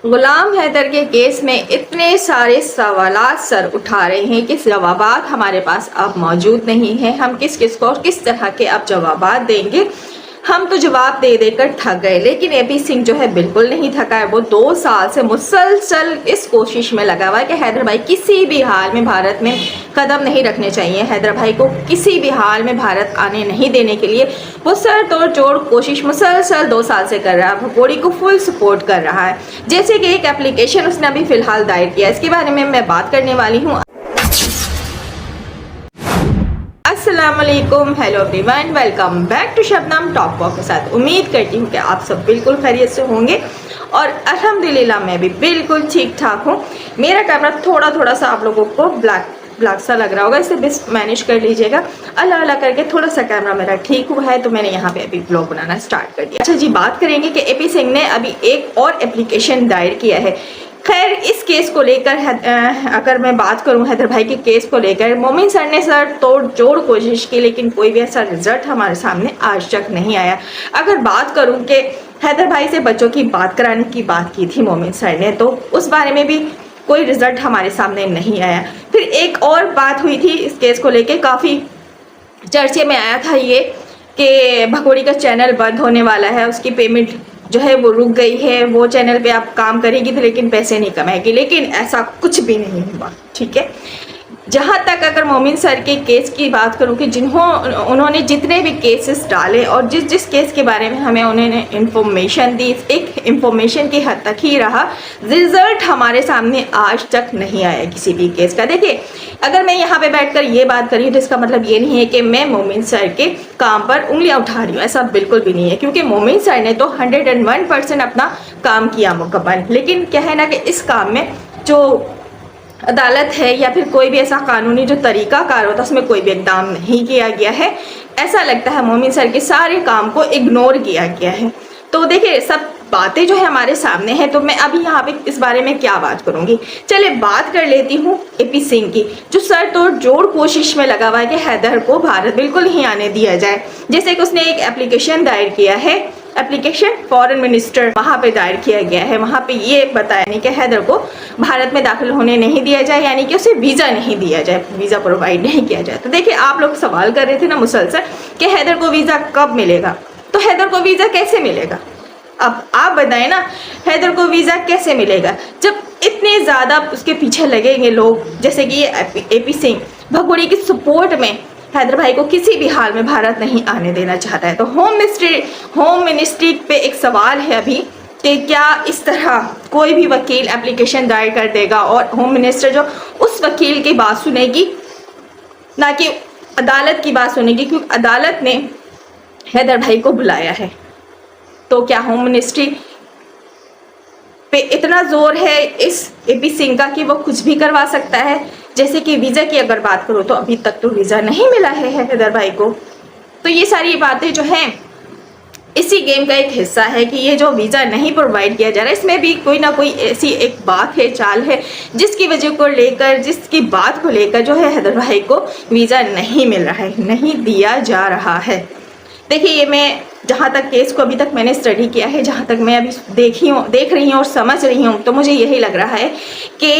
गुलाम हैदर के केस में इतने सारे सवालात सर उठा रहे हैं कि जवाबात हमारे पास अब मौजूद नहीं है। हम किस किस को और किस तरह के अब जवाबात देंगे। हम तो जवाब दे देकर थक गए, लेकिन एपी सिंह जो है बिल्कुल नहीं थका है। वो 2 साल से मुसलसल इस कोशिश में लगा हुआ है कि हैदर भाई किसी भी हाल में भारत में कदम नहीं रखने चाहिए। हैदर भाई को किसी भी हाल में भारत आने नहीं देने के लिए वो सर तोड़ जोड़ कोशिश मुसलसल 2 साल से कर रहा है। भगोड़ी को फुल सपोर्ट कर रहा है। जैसे कि एक एप्लीकेशन उसने अभी फिलहाल दायर किया, इसके बारे में मैं बात करने वाली हूँ। अस्सलामुअलैकुम, hello everyone, welcome back to Shabnam talk walk के साथ। उम्मीद करती हूँ कि आप सब बिल्कुल खैरियत से होंगे और अल्हम्दुलिल्लाह मैं भी बिल्कुल ठीक ठाक हूँ। मेरा कैमरा थोड़ा सा आप लोगों को ब्लैक सा लग रहा होगा, इसे बस मैनेज कर लीजिएगा। अल्लाह अल्लाह करके थोड़ा सा कैमरा मेरा ठीक हुआ है, तो मैंने यहाँ पे अभी ब्लॉग बनाना स्टार्ट कर दिया। अच्छा जी, बात करेंगे कि एपी सिंह ने अभी एक और एप्लीकेशन दायर किया है। खैर, इस केस को लेकर अगर मैं बात करूं, हैदर भाई के केस को लेकर मोमिन सर ने तोड़ जोड़ कोशिश की, लेकिन कोई भी ऐसा रिजल्ट हमारे सामने आज तक नहीं आया। अगर बात करूं कि हैदर भाई से बच्चों की बात कराने की बात की थी मोमिन सर ने, तो उस बारे में भी कोई रिजल्ट हमारे सामने नहीं आया। फिर एक और बात हुई थी इस केस को लेकर, काफ़ी चर्चे में आया था ये कि भगोड़ी का चैनल बंद होने वाला है, उसकी पेमेंट जो है वो रुक गई है, वो चैनल पे आप काम करेगी तो लेकिन पैसे नहीं कमाएगी। लेकिन ऐसा कुछ भी नहीं हुआ, ठीक है। जहाँ तक अगर मोमिन सर के केस की बात करूँ कि उन्होंने जितने भी केसेस डाले और जिस केस के बारे में हमें उन्होंने इंफॉर्मेशन दी, एक इंफॉर्मेशन की हद तक ही रहा। रिजल्ट हमारे सामने आज तक नहीं आया किसी भी केस का। देखिए, अगर मैं यहाँ पे बैठकर ये बात करी तो इसका मतलब ये नहीं है कि मैं मोमिन सर के काम पर उंगलियां उठा रही हूँ, ऐसा बिल्कुल भी नहीं है, क्योंकि मोमिन सर ने तो 101% अपना काम किया मुकम्मल। लेकिन क्या है ना कि इस काम में जो अदालत है या फिर कोई भी ऐसा कानूनी जो तरीकाकार होता है उसमें कोई भी इकदाम नहीं किया गया है। ऐसा लगता है मोमिन सर के सारे काम को इग्नोर किया गया है। तो देखिए, सब बातें जो है हमारे सामने हैं, तो मैं अभी यहाँ पे इस बारे में क्या बात करूँगी। चलिए बात कर लेती हूँ एपी सिंह की, जो सर तोड़ जोड़ कोशिश में लगा हुआ है कि हैदर को भारत बिल्कुल ही आने दिया जाए। जैसे कि उसने एक एप्लीकेशन दायर किया है, एप्लीकेशन फॉरेन मिनिस्टर वहाँ पे दायर किया गया है। वहाँ पे ये बताया नहीं कि हैदर को भारत में दाखिल होने नहीं दिया जाए, यानी कि उसे वीज़ा नहीं दिया जाए, वीज़ा प्रोवाइड नहीं किया जाए। तो देखिए, आप लोग सवाल कर रहे थे ना मुसलसल कि हैदर को वीज़ा कब मिलेगा, तो हैदर को वीज़ा कैसे मिलेगा। अब आप बताएं ना, हैदर को वीज़ा कैसे मिलेगा जब इतने ज़्यादा उसके पीछे लगेंगे लोग, जैसे कि ये एपी सिंह भगोड़ी की सपोर्ट में हैदर भाई को किसी भी हाल में भारत नहीं आने देना चाहता है। तो होम मिनिस्ट्री पे एक सवाल है अभी कि क्या इस तरह कोई भी वकील एप्लीकेशन दायर कर देगा और होम मिनिस्टर जो उस वकील की बात सुनेगी, ना कि अदालत की बात सुनेगी, क्योंकि अदालत ने हैदर भाई को बुलाया है। तो क्या होम मिनिस्ट्री पे इतना जोर है इस एपी सिंह का कि वो कुछ भी करवा सकता है। जैसे कि वीज़ा की अगर बात करूँ तो अभी तक तो वीज़ा नहीं मिला है हैदर भाई को। तो ये सारी बातें जो हैं इसी गेम का एक हिस्सा है कि ये जो वीज़ा नहीं प्रोवाइड किया जा रहा है, इसमें भी कोई ना कोई ऐसी एक बात है, चाल है, जिसकी वजह को लेकर, जिसकी बात को लेकर जो है हैदर भाई को वीज़ा नहीं मिल रहा है, नहीं दिया जा रहा है। देखिए, ये मैं जहाँ तक केस को अभी तक मैंने स्टडी किया है, जहाँ तक मैं अभी देख रही हूँ और समझ रही हूँ, तो मुझे यही लग रहा है कि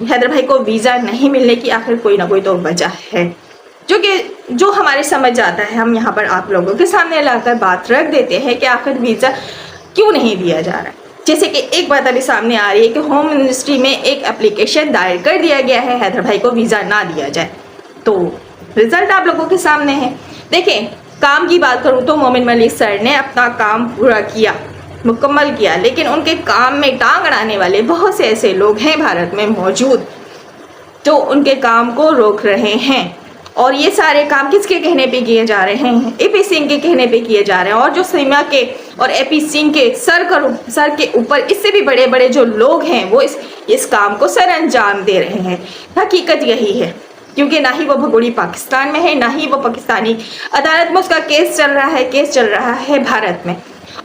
हैदर भाई को वीज़ा नहीं मिलने की आखिर कोई ना कोई तो वजह है, जो हमारे समझ आता है। हम यहाँ पर आप लोगों के सामने लाकर बात रख देते हैं कि आखिर वीज़ा क्यों नहीं दिया जा रहा है। जैसे कि एक बात अभी सामने आ रही है कि होम मिनिस्ट्री में एक एप्लीकेशन दायर कर दिया गया है हैदर भाई को वीज़ा ना दिया जाए। तो रिजल्ट आप लोगों के सामने है। देखें, काम की बात करूँ तो मोमिन मलिक सर ने अपना काम पूरा किया, मुकम्मल किया, लेकिन उनके काम में टांग अड़ाने वाले बहुत से ऐसे लोग हैं भारत में मौजूद जो उनके काम को रोक रहे हैं। और ये सारे काम किसके कहने पे किए जा रहे हैं? एपी सिंह के कहने पे किए जा रहे हैं। और जो सीमा के और एपी सिंह के सर के ऊपर इससे भी बड़े बड़े जो लोग हैं वो इस काम को सर अंजाम दे रहे हैं। हकीकत यही है, क्योंकि ना ही वो भगोड़ी पाकिस्तान में है, ना ही वो पाकिस्तानी अदालत में उसका केस चल रहा है भारत में।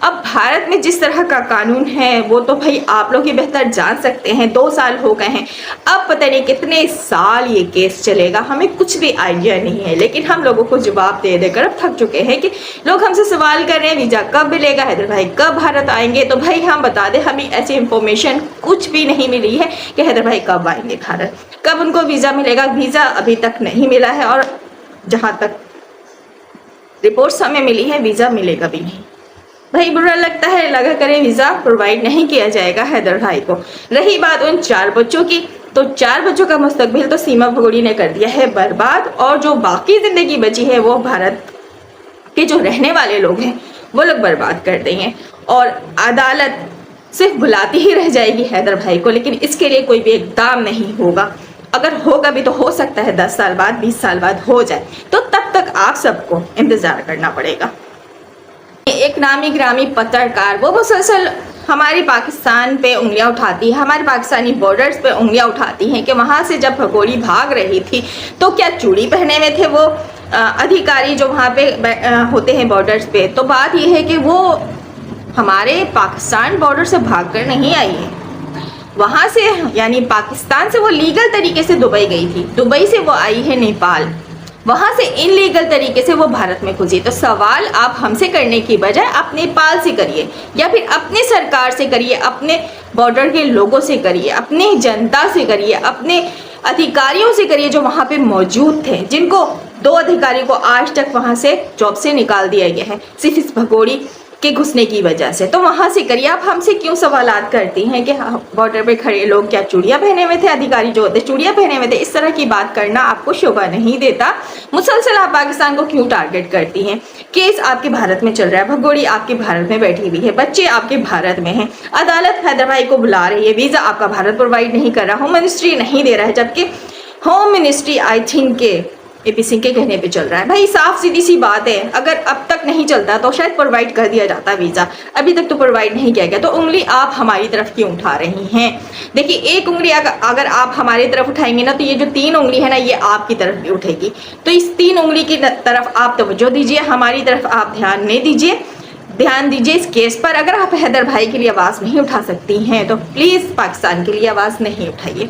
अब भारत में जिस तरह का कानून है वो तो भाई आप लोग ही बेहतर जान सकते हैं। 2 साल हो गए हैं, अब पता नहीं कितने साल ये केस चलेगा, हमें कुछ भी आइडिया नहीं है। लेकिन हम लोगों को जवाब दे देकर अब थक चुके हैं कि लोग हमसे सवाल कर रहे हैं वीज़ा कब मिलेगा, हैदर भाई कब भारत आएंगे। तो भाई हम बता दें, हमें ऐसी इंफॉर्मेशन कुछ भी नहीं मिली है कि हैदर भाई कब आएंगे भारत, कब उनको वीज़ा मिलेगा। वीज़ा अभी तक नहीं मिला है और जहाँ तक रिपोर्ट्स हमें मिली है वीज़ा मिलेगा भी नहीं। भाई बुरा लगता है, लगा करे वीज़ा प्रोवाइड नहीं किया जाएगा हैदर भाई को। रही बात उन 4 बच्चों की, तो 4 बच्चों का मुस्तकबिल तो सीमा भगोड़ी ने कर दिया है बर्बाद, और जो बाकी ज़िंदगी बची है वो भारत के जो रहने वाले लोग हैं वो लोग बर्बाद कर देंगे। और अदालत सिर्फ बुलाती ही रह जाएगी हैदर भाई को, लेकिन इसके लिए कोई भी इक़दाम नहीं होगा। अगर होगा भी तो हो सकता है 10 साल बाद 20 साल बाद हो जाए, तो तब तक आप सबको इंतज़ार करना पड़ेगा। एक नामी ग्रामी पत्रकार वो मुसलसल हमारी पाकिस्तान पे उंगलियां उठाती है, हमारे पाकिस्तानी बॉर्डर्स पे उंगलियां उठाती हैं कि वहाँ से जब भगोड़ी भाग रही थी तो क्या चूड़ी पहने हुए थे वो अधिकारी जो वहाँ पे होते हैं बॉर्डर्स पे। तो बात यह है कि वो हमारे पाकिस्तान बॉर्डर से भाग कर नहीं आई है, वहाँ से यानी पाकिस्तान से वो लीगल तरीके से दुबई गई थी, दुबई से वो आई है नेपाल, वहाँ से इनलीगल तरीके से वो भारत में घुसी। तो सवाल आप हमसे करने की बजाय आप नेपाल से करिए, या फिर अपने सरकार से करिए, अपने बॉर्डर के लोगों से करिए, अपनी जनता से करिए, अपने अधिकारियों से करिए जो वहाँ पे मौजूद थे, जिनको 2 अधिकारियों को आज तक वहाँ से जॉब से निकाल दिया गया है सिर्फ इस भगोड़ी के घुसने की वजह से। तो वहाँ से करिए। आप हमसे क्यों सवालात करती हैं कि बॉर्डर पे खड़े लोग क्या चूड़ियाँ पहने हुए थे, अधिकारी जो होते चूड़ियाँ पहने हुए थे। इस तरह की बात करना आपको शोभा नहीं देता। मुसलसल आप पाकिस्तान को क्यों टारगेट करती हैं? केस आपके भारत में चल रहा है, भगोड़ी आपके भारत में बैठी हुई है, बच्चे आपके भारत में हैं, अदालत हैदर भाई को बुला रही है, वीज़ा आपका भारत प्रोवाइड नहीं कर रहा, होम मिनिस्ट्री नहीं दे रहा है, जबकि होम मिनिस्ट्री आई थिंक के एपी सिंह के कहने पे चल रहा है। भाई साफ सीधी सी बात है, अगर अब तक नहीं चलता तो शायद प्रोवाइड कर दिया जाता वीज़ा, अभी तक तो प्रोवाइड नहीं किया गया। तो उंगली आप हमारी तरफ क्यों उठा रही हैं? देखिए, एक उंगली अगर आप हमारी तरफ उठाएंगे ना, तो ये जो 3 उंगली है ना, ये आपकी तरफ भी उठेगी। तो इस 3 उंगली की तरफ आप तवज्जो दीजिए, हमारी तरफ आप ध्यान नहीं दीजिए, ध्यान दीजिए इस केस पर। अगर आप हैदर भाई के लिए आवाज़ नहीं उठा सकती हैं तो प्लीज़ पाकिस्तान के लिए आवाज़ नहीं उठाइए।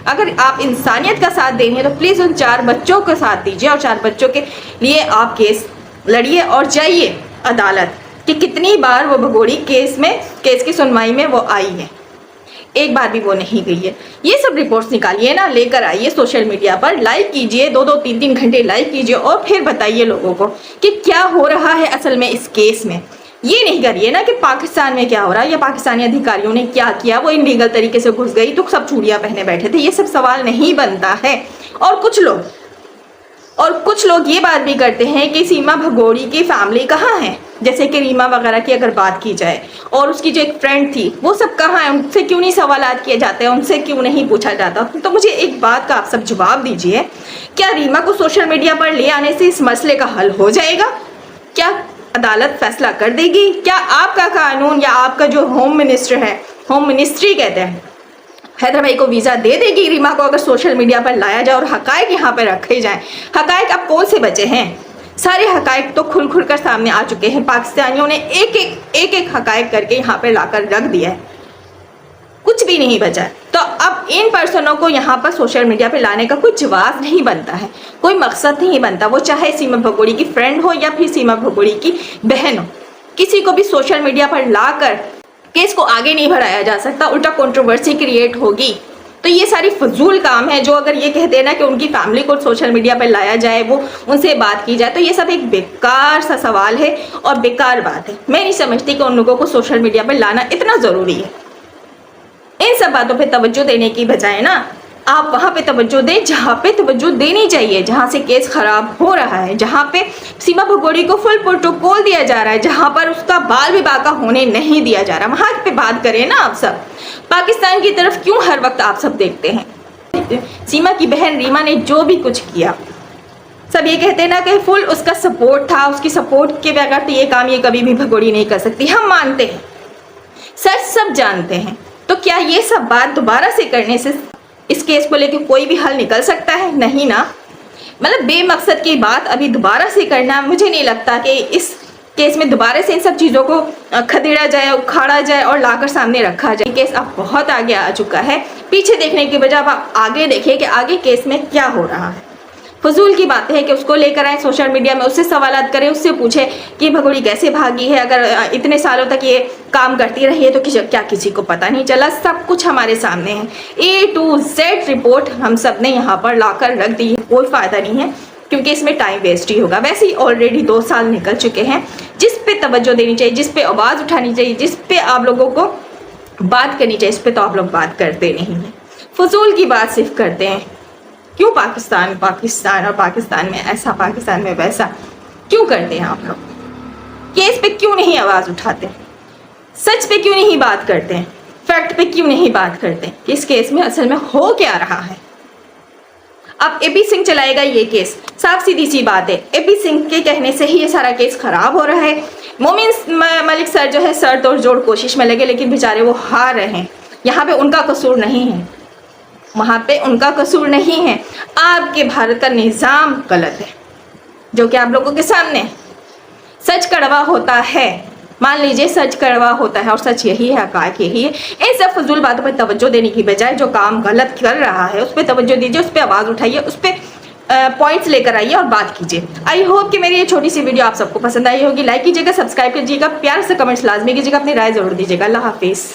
अगर आप इंसानियत का साथ दे रहे हैं तो प्लीज़ उन 4 बच्चों का साथ दीजिए, और 4 बच्चों के लिए आप केस लड़िए और जाइए अदालत कि कितनी बार वो भगोड़ी केस की सुनवाई में वो आई है, एक बार भी वो नहीं गई है। ये सब रिपोर्ट्स निकालिए ना, लेकर आइए सोशल मीडिया पर, लाइव कीजिए, 2-2 3-3 घंटे लाइव कीजिए और फिर बताइए लोगों को कि क्या हो रहा है असल में इस केस में। ये नहीं करिए ना कि पाकिस्तान में क्या हो रहा है या पाकिस्तानी अधिकारियों ने क्या किया, वो इनलीगल तरीके से घुस गई तो सब चूड़ियाँ पहने बैठे थे। ये सब सवाल नहीं बनता है। और कुछ लोग ये बात भी करते हैं कि सीमा भगोड़ी की फैमिली कहाँ है, जैसे कि रीमा वगैरह की अगर बात की जाए, और उसकी जो एक फ्रेंड थी वो सब कहाँ है, उनसे क्यों नहीं सवालात किए जाते हैं, उनसे क्यों नहीं पूछा जाता। तो मुझे एक बात का आप सब जवाब दीजिए, क्या रीमा को सोशल मीडिया पर ले आने से इस मसले का हल हो जाएगा? क्या अदालत फैसला कर देगी? क्या आपका कानून या आपका जो होम मिनिस्टर है, होम मिनिस्ट्री कहते हैं, हैदर भाई को वीज़ा दे देगी रीमा को अगर सोशल मीडिया पर लाया जाए और हकायक यहाँ पर रखे जाएं? हकायक अब कौन से बचे हैं? सारे हकायक तो खुल कर सामने आ चुके हैं। पाकिस्तानियों ने एक हकायक करके यहाँ पर लाकर रख दिया है, कुछ भी नहीं बचा है। तो अब इन पर्सनों को यहाँ पर सोशल मीडिया पे लाने का कोई जवाब नहीं बनता है, कोई मकसद नहीं बनता। वो चाहे सीमा भगोड़ी की फ्रेंड हो या फिर सीमा भगोड़ी की बहन हो, किसी को भी सोशल मीडिया पर लाकर केस को आगे नहीं बढ़ाया जा सकता, उल्टा कंट्रोवर्सी क्रिएट होगी। तो ये सारी फजूल काम है। जो अगर ये कहते हैं ना कि उनकी फैमिली को सोशल मीडिया पर लाया जाए, वो उनसे बात की जाए, तो ये सब एक बेकार सा सवाल है और बेकार बात है। मैं नहीं समझती कि उन लोगों को सोशल मीडिया पर लाना इतना ज़रूरी है। इन सब बातों पे तवज्जो देने की बजाय ना, आप वहाँ पे तवज्जो दें जहाँ पे तवज्जो देनी चाहिए, जहाँ से केस ख़राब हो रहा है, जहाँ पे सीमा भगोड़ी को फुल प्रोटोकॉल दिया जा रहा है, जहाँ पर उसका बाल भी बाका होने नहीं दिया जा रहा, वहाँ पे बात करें ना आप सब। पाकिस्तान की तरफ क्यों हर वक्त आप सब देखते हैं? सीमा की बहन रीमा ने जो भी कुछ किया, सब ये कहते हैं ना कि फुल उसका सपोर्ट था, उसकी सपोर्ट के बगैर तो ये काम ये कभी भी भगोड़ी नहीं कर सकती। हम मानते हैं, सच सब जानते हैं। तो क्या ये सब बात दोबारा से करने से इस केस को लेकर कोई भी हल निकल सकता है? नहीं ना। मतलब बेमकसद की बात अभी दोबारा से करना, मुझे नहीं लगता कि इस केस में दोबारा से इन सब चीज़ों को खदेड़ा जाए, उखाड़ा जाए और लाकर सामने रखा जाए। केस अब बहुत आगे आ चुका है, पीछे देखने के बजाय आप आगे देखिए कि आगे केस में क्या हो रहा है। फजूल की बातें हैं कि उसको लेकर आए सोशल मीडिया में, उससे सवालात करें, उससे पूछे कि भगोड़ी कैसे भागी है, अगर इतने सालों तक ये काम करती रही है तो क्या किसी को पता नहीं चला। सब कुछ हमारे सामने है, A to Z रिपोर्ट हम सब ने यहाँ पर लाकर रख दी है। कोई फ़ायदा नहीं है क्योंकि इसमें टाइम वेस्ट ही होगा। वैसे ही ऑलरेडी 2 साल निकल चुके हैं। जिस पे तवज्जो देनी चाहिए, जिस पे आवाज़ उठानी चाहिए, जिस पे आप लोगों को बात करनी चाहिए, इस पे तो आप लोग बात करते नहीं हैं, फजूल की बात सिर्फ करते हैं। क्यों पाकिस्तान और पाकिस्तान में ऐसा, पाकिस्तान में वैसा क्यों करते हैं आप लोग? केस पे क्यों नहीं आवाज़ उठाते, सच पे क्यों नहीं बात करते हैं, फैक्ट पे क्यों नहीं बात करते कि इस केस में असल में हो क्या रहा है। अब AP सिंह चलाएगा ये केस, साफ सीधी सी बात है। AP सिंह के कहने से ही ये सारा केस खराब हो रहा है। मोमिन मलिक सर जो है सर तोड़ जोड़ कोशिश में लगे, लेकिन बेचारे वो हार रहे हैं। यहाँ पे उनका कसूर नहीं है, वहाँ पे उनका कसूर नहीं है। आपके भारत का निज़ाम गलत है, जो कि आप लोगों के सामने सच कड़वा होता है। मान लीजिए सच कड़वा होता है और सच यही है, हक़ाइक़ यही है। इन सब फजूल बातों पर तवज्जो देने की बजाय जो काम गलत कर रहा है उस पर तवज्जो दीजिए, उस पर आवाज़ उठाइए, उस पर पॉइंट्स लेकर आइए और बात कीजिए। आई होप कि मेरी ये छोटी सी वीडियो आप सबको पसंद आई होगी। लाइक कीजिएगा, सब्सक्राइब कीजिएगा, प्यार से कमेंट्स लाजमी कीजिएगा, अपनी राय ज़रूर दीजिएगा। अल्लाह हाफिज़।